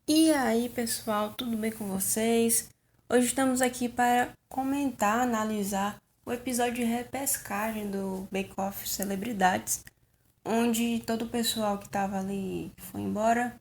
E aí, pessoal, tudo bem com vocês? Hoje estamos aqui para comentar, analisar o episódio de repescagem do Bake Off Celebridades, onde todo o pessoal que estava ali foi embora,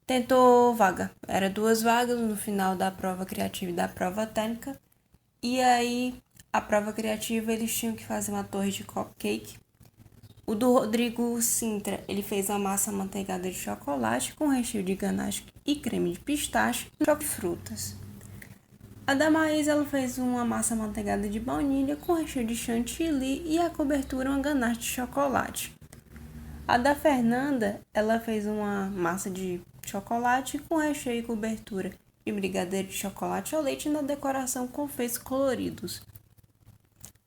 tentou vaga. Era duas vagas no final da prova criativa e da prova técnica. E aí, a prova criativa, eles tinham que fazer uma torre de cupcake. O do Rodrigo Sintra, ele fez a massa amanteigada de chocolate com recheio de ganache e creme de pistache e choque frutas. A da Maísa, ela fez uma massa amanteigada de baunilha com recheio de chantilly e a cobertura uma ganache de chocolate. A da Fernanda, ela fez uma massa de chocolate com recheio e cobertura de brigadeiro de chocolate ao leite na decoração com confeitos coloridos.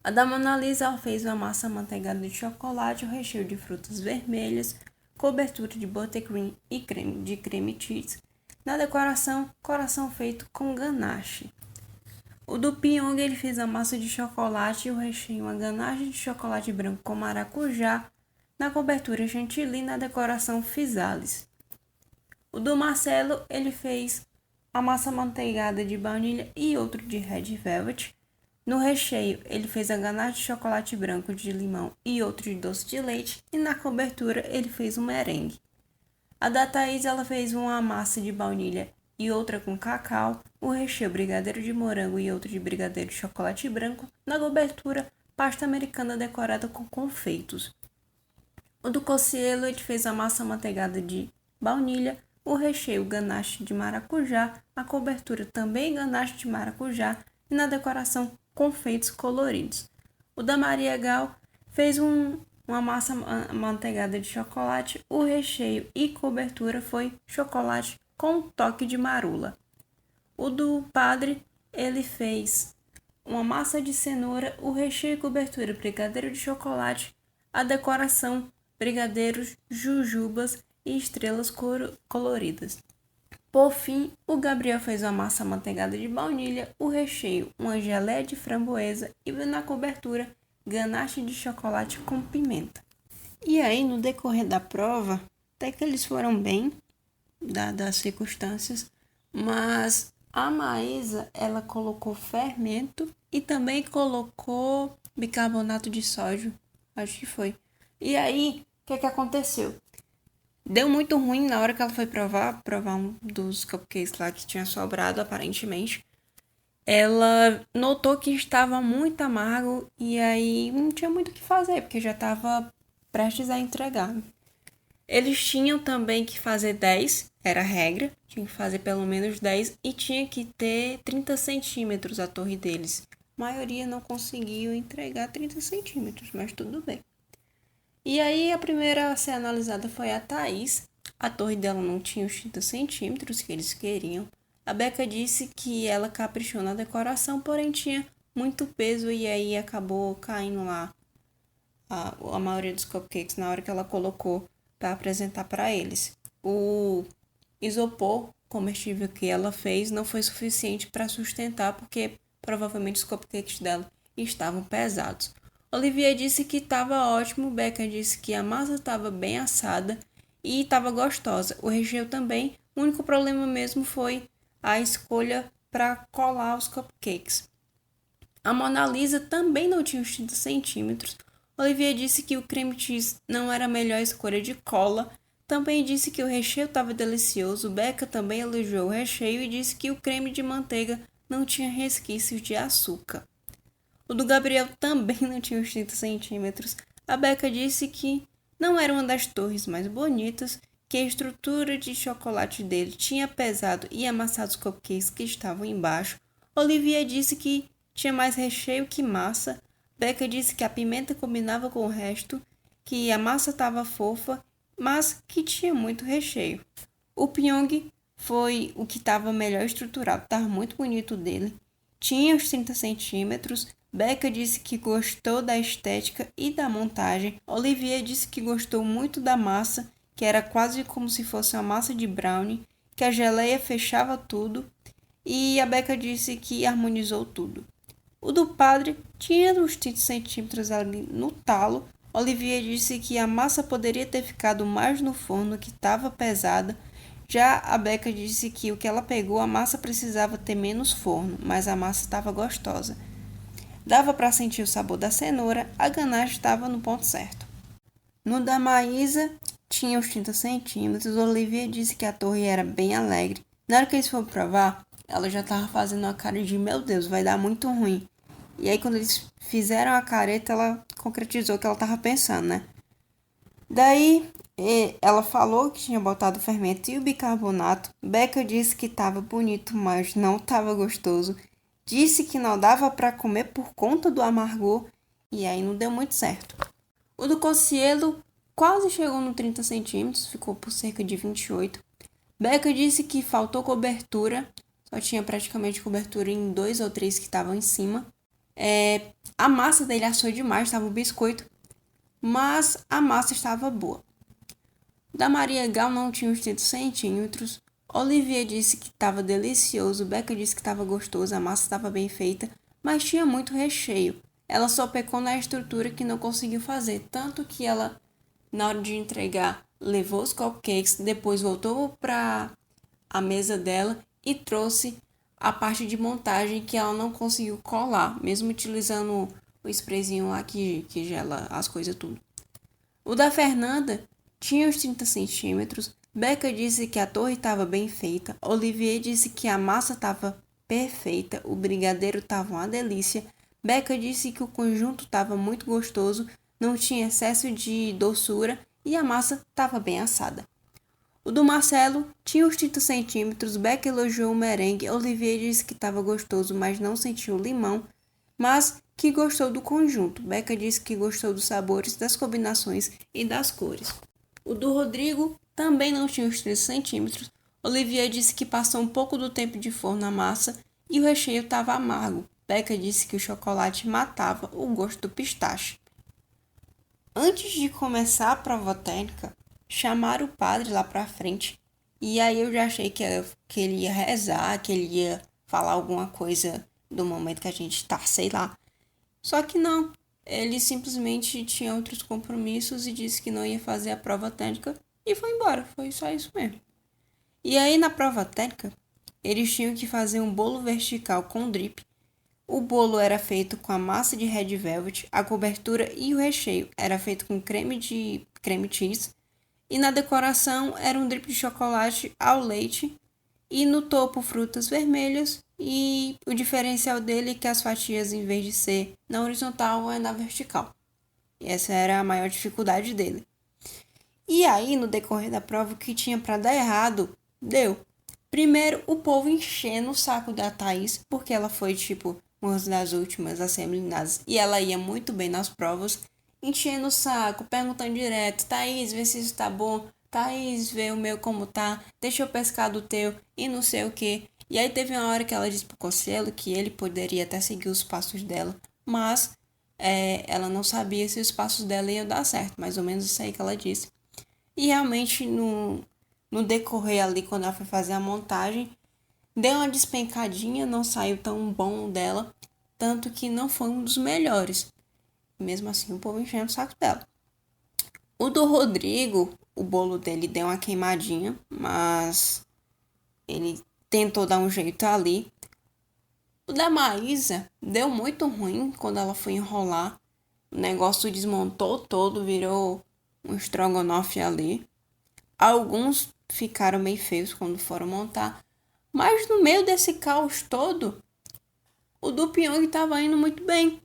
A da Mona Lisa, ela fez uma massa amanteigada de chocolate, o recheio de frutas vermelhas, cobertura de buttercream e creme cheese. Na decoração, coração feito com ganache. O do Pyong, ele fez a massa de chocolate e o recheio uma ganache de chocolate branco com maracujá. Na cobertura chantilly, na decoração physalis. O do Marcelo, ele fez a massa amanteigada de baunilha e outro de red velvet. No recheio, ele fez a ganache de chocolate branco de limão e outro de doce de leite, e na cobertura ele fez um merengue. A da Thaís, ela fez uma massa de baunilha e outra com cacau, o recheio brigadeiro de morango e outro de brigadeiro de chocolate branco, na cobertura pasta americana decorada com confeitos. O do Cossielo, ele fez a massa manteigada de baunilha, o recheio ganache de maracujá, a cobertura também ganache de maracujá e na decoração confeitos coloridos. O da Maria Gal fez uma massa manteigada de chocolate, o recheio e cobertura foi chocolate com toque de marula. O do Padre, ele fez uma massa de cenoura, o recheio e cobertura brigadeiro de chocolate, a decoração brigadeiros, jujubas e estrelas coloridas. Por fim, o Gabriel fez uma massa amanteigada de baunilha, o recheio, uma geleia de framboesa e na cobertura, ganache de chocolate com pimenta. E aí, no decorrer da prova, até que eles foram bem, dadas as circunstâncias, mas a Maísa, ela colocou fermento e também colocou bicarbonato de sódio, acho que foi. E aí, o que aconteceu? Deu muito ruim na hora que ela foi provar um dos cupcakes lá que tinha sobrado, aparentemente. Ela notou que estava muito amargo e aí não tinha muito o que fazer, porque já estava prestes a entregar. Eles tinham também que fazer 10, era a regra, tinha que fazer pelo menos 10 e tinha que ter 30 centímetros a torre deles. A maioria não conseguiu entregar 30 centímetros, mas tudo bem. E aí a primeira a ser analisada foi a Thaís. A torre dela não tinha os 30 centímetros que eles queriam. A Becca disse que ela caprichou na decoração, porém tinha muito peso e aí acabou caindo lá a maioria dos cupcakes na hora que ela colocou para apresentar para eles. O isopor comestível que ela fez não foi suficiente para sustentar porque provavelmente os cupcakes dela estavam pesados. Olivia disse que estava ótimo, Becca disse que a massa estava bem assada e estava gostosa. O recheio também. O único problema mesmo foi a escolha para colar os cupcakes. A Mona Lisa também não tinha os 30 centímetros. Olivia disse que o creme cheese não era a melhor escolha de cola. Também disse que o recheio estava delicioso. Becca também elogiou o recheio e disse que o creme de manteiga não tinha resquícios de açúcar. O do Gabriel também não tinha os 30 centímetros. A Becca disse que não era uma das torres mais bonitas, que a estrutura de chocolate dele tinha pesado e amassado os cupcakes que estavam embaixo. Olivia disse que tinha mais recheio que massa. Becca disse que a pimenta combinava com o resto, que a massa estava fofa, mas que tinha muito recheio. O Pyong foi o que estava melhor estruturado, estava muito bonito dele. Tinha os 30 centímetros. Becca disse que gostou da estética e da montagem. Olivia disse que gostou muito da massa, que era quase como se fosse uma massa de brownie, que a geleia fechava tudo. E a Becca disse que harmonizou tudo. O do padre tinha uns 30 centímetros ali no talo. Olivia disse que a massa poderia ter ficado mais no forno, que estava pesada. Já a Becca disse que o que ela pegou, a massa precisava ter menos forno, mas a massa estava gostosa. Dava para sentir o sabor da cenoura, a ganache estava no ponto certo. No da Maísa, tinha os 30 centímetros. Olivia disse que a torre era bem alegre. Na hora que eles foram provar, ela já estava fazendo uma cara de meu Deus, vai dar muito ruim. E aí quando eles fizeram a careta, ela concretizou o que ela estava pensando, né? Daí ela falou que tinha botado o fermento e o bicarbonato. Becca disse que estava bonito, mas não estava gostoso. Disse que não dava para comer por conta do amargor e aí não deu muito certo. O do Cossielo quase chegou no 30 centímetros, ficou por cerca de 28. Becca disse que faltou cobertura, só tinha praticamente cobertura em 2 ou 3 que estavam em cima. A massa dele assou demais, estava o biscoito, mas a massa estava boa. Da Maria Gal não tinha os 30 centímetros. Olivia disse que estava delicioso, Becca disse que estava gostoso, a massa estava bem feita, mas tinha muito recheio. Ela só pecou na estrutura que não conseguiu fazer, tanto que ela, na hora de entregar, levou os cupcakes, depois voltou para a mesa dela e trouxe a parte de montagem que ela não conseguiu colar, mesmo utilizando o sprayzinho lá que gela as coisas tudo. O da Fernanda tinha os 30 centímetros. Becca disse que a torre estava bem feita. Olivier disse que a massa estava perfeita. O brigadeiro estava uma delícia. Becca disse que o conjunto estava muito gostoso, não tinha excesso de doçura e a massa estava bem assada. O do Marcelo tinha os 30 centímetros. Becca elogiou o merengue. Olivier disse que estava gostoso, mas não sentiu o limão, mas que gostou do conjunto. Becca disse que gostou dos sabores, das combinações e das cores. O do Rodrigo também não tinha os 30 centímetros. Olivier disse que passou um pouco do tempo de forno na massa e o recheio estava amargo. Becca disse que o chocolate matava o gosto do pistache. Antes de começar a prova técnica, chamaram o padre lá pra frente. E aí eu já achei que ele ia rezar, que ele ia falar alguma coisa do momento que a gente tá, sei lá. Só que não. Ele simplesmente tinha outros compromissos e disse que não ia fazer a prova técnica e foi embora. Foi só isso mesmo. E aí na prova técnica, eles tinham que fazer um bolo vertical com drip. O bolo era feito com a massa de red velvet, a cobertura e o recheio era feito com creme cheese. E na decoração era um drip de chocolate ao leite e no topo frutas vermelhas. E o diferencial dele é que as fatias, em vez de ser na horizontal, é na vertical. E essa era a maior dificuldade dele. E aí, no decorrer da prova, o que tinha para dar errado, deu. Primeiro, o povo enchendo o saco da Thaís, porque ela foi, uma das últimas a ser eliminadas. E ela ia muito bem nas provas, enchendo o saco, perguntando direto, Thaís, vê se isso tá bom. Thaís, vê o meu como tá, deixa eu pescar do teu, e não sei o que. E aí teve uma hora que ela disse pro Cossielo que ele poderia até seguir os passos dela, mas ela não sabia se os passos dela iam dar certo, mais ou menos isso aí que ela disse. E realmente no decorrer ali, quando ela foi fazer a montagem, deu uma despencadinha, não saiu tão bom dela, tanto que não foi um dos melhores. Mesmo assim, o povo enchendo o saco dela. O do Rodrigo, o bolo dele deu uma queimadinha, mas ele tentou dar um jeito ali. O da Maísa deu muito ruim quando ela foi enrolar. O negócio desmontou todo, virou um estrogonofe ali. Alguns ficaram meio feios quando foram montar. Mas no meio desse caos todo, o do Pyong estava indo muito bem.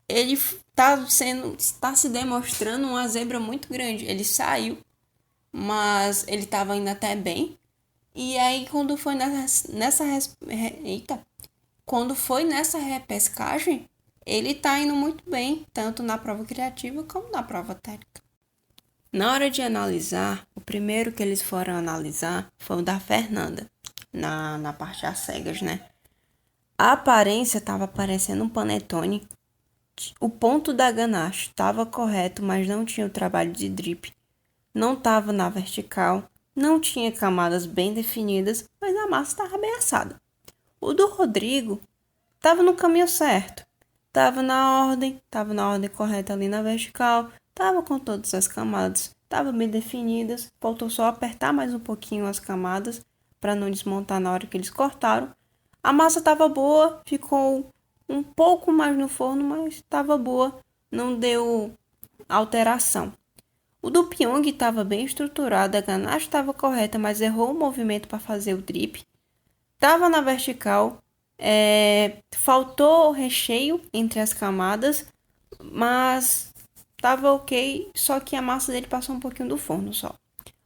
Ele está se demonstrando uma zebra muito grande. Ele saiu, mas ele estava indo até bem. E aí quando foi quando foi nessa repescagem, ele tá indo muito bem, tanto na prova criativa como na prova técnica. Na hora de analisar, o primeiro que eles foram analisar foi o da Fernanda, na parte às cegas, né? A aparência estava parecendo um panetone. O ponto da ganache estava correto, mas não tinha o trabalho de drip. Não estava na vertical. Não tinha camadas bem definidas, mas a massa estava bem assada. O do Rodrigo estava no caminho certo. Estava na ordem correta ali na vertical, estava com todas as camadas, estavam bem definidas, faltou só apertar mais um pouquinho as camadas para não desmontar na hora que eles cortaram. A massa estava boa, ficou um pouco mais no forno, mas estava boa, não deu alteração. O do pyong estava bem estruturado, a ganache estava correta, mas errou o movimento para fazer o drip. Estava na vertical, faltou recheio entre as camadas, mas estava ok, só que a massa dele passou um pouquinho do forno só.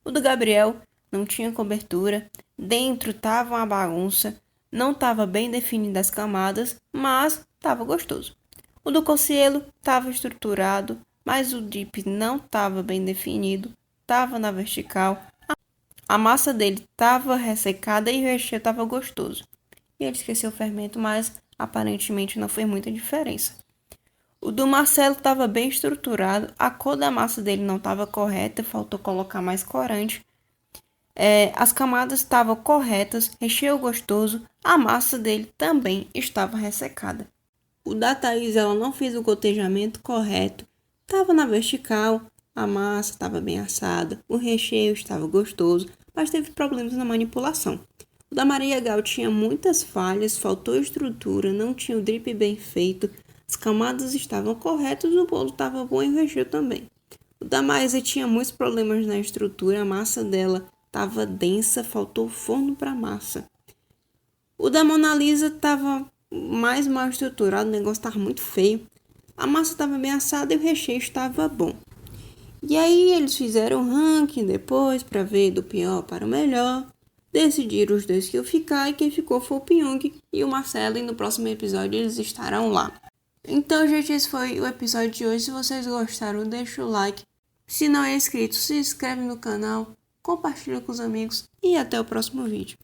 O do Gabriel não tinha cobertura, dentro estava uma bagunça, não estava bem definida as camadas, mas estava gostoso. O do Cossielo estava estruturado, mas o dip não estava bem definido, estava na vertical. A massa dele estava ressecada e o recheio estava gostoso. E ele esqueceu o fermento, mas aparentemente não fez muita diferença. O do Marcelo estava bem estruturado, a cor da massa dele não estava correta, faltou colocar mais corante. As camadas estavam corretas, recheio gostoso, a massa dele também estava ressecada. O da Thaís, ela não fez o gotejamento correto, estava na vertical, a massa estava bem assada, o recheio estava gostoso, mas teve problemas na manipulação. O da Maria Gal tinha muitas falhas, faltou estrutura, não tinha o drip bem feito, as camadas estavam corretas, o bolo estava bom e o recheio também. O da Maísa tinha muitos problemas na estrutura, a massa dela estava densa, faltou forno para massa. O da Mona Lisa estava mais mal estruturado, o negócio estava muito feio. A massa estava bem assada e o recheio estava bom. E aí eles fizeram um ranking depois para ver do pior para o melhor. Decidiram os dois que iam ficar e quem ficou foi o Pyong e o Marcelo, e no próximo episódio eles estarão lá. Então, gente, esse foi o episódio de hoje. Se vocês gostaram, deixa o like. Se não é inscrito, se inscreve no canal, compartilha com os amigos e até o próximo vídeo.